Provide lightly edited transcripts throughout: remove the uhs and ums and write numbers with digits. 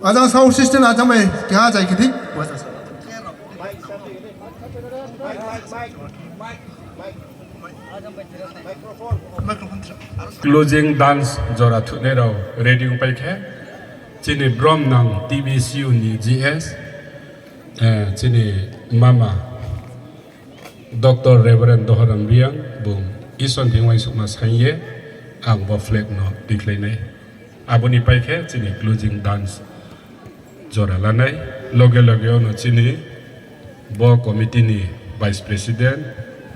Ajang sound system ajang mai kya jai kiti. Closing dance jora thune rao ready upai khe chini brom nang TBCU ni GS chini mama Dr. Reverend Doharam Riang bum ison thingwai sukma sanye ang bo flag no declare nei abuni pai khe chini closing dance jora lanai loge ono chini bo committee ni vice president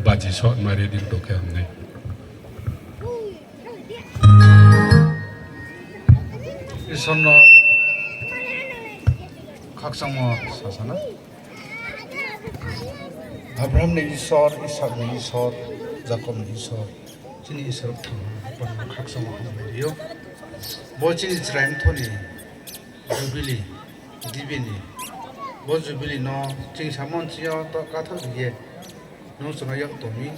baji shot mari din to khe amnei 이선로 각성모 사사나 아브라함의 이설, 이삭의 이설, 자콥의 이설, 진이 이설 번 각성모 하나만이요. 뭐진 이스라엘 토니, 주빌리, 디비니, 뭐 주빌리 너 징사몬지요 또 까타기에 농촌의 역도미,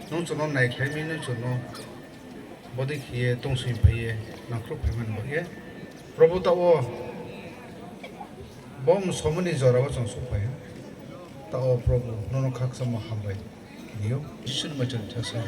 농촌의 나이케미는 존노 모든 기에 동수인 바에 나크로 배만 거기에 프로보다오 몸 소문이 저라고 좀 소파요. 따오 프로보 너는 각서 뭐 한바이 니요 이슈는 뭐좀 쳤어요.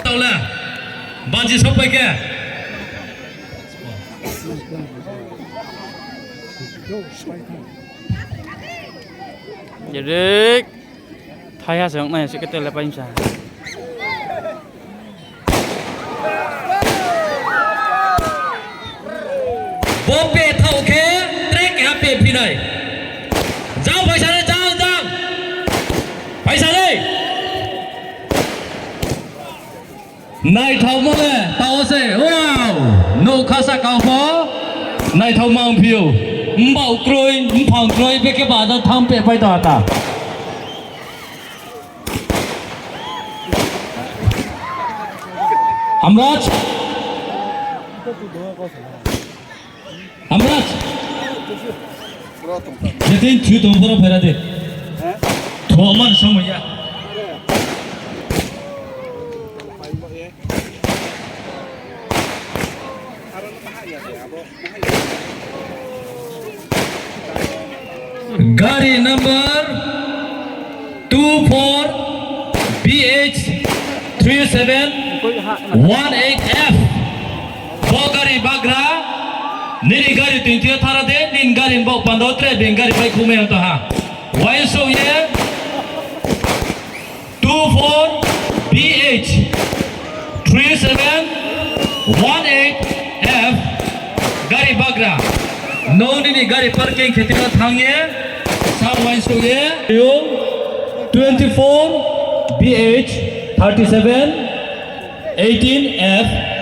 tawla baji sopai ke jadi thay ha sang này sẽ cái tên là bao nhiêu bố bê thầu khé trách cái bê phi này giao phải sang đây giao phải sang đây này thầu mong nè tao sẽ wow nô khá sa cao phó này thầu mong phiêu bảo cối phẳng cối với cái bà đó thăm bê phải đỏ ta Amraj jadi tu tu berapa berada dua man sama ya Gari number 24 BH 3718F Gari Bagra Nini gari tintia thara de nin gari bok pandotre ben gari pai khume to ha why so ye 24 BH 3718F gari Bagra no nini gari parking khetina thangye sa why so ye 24 BH 3718F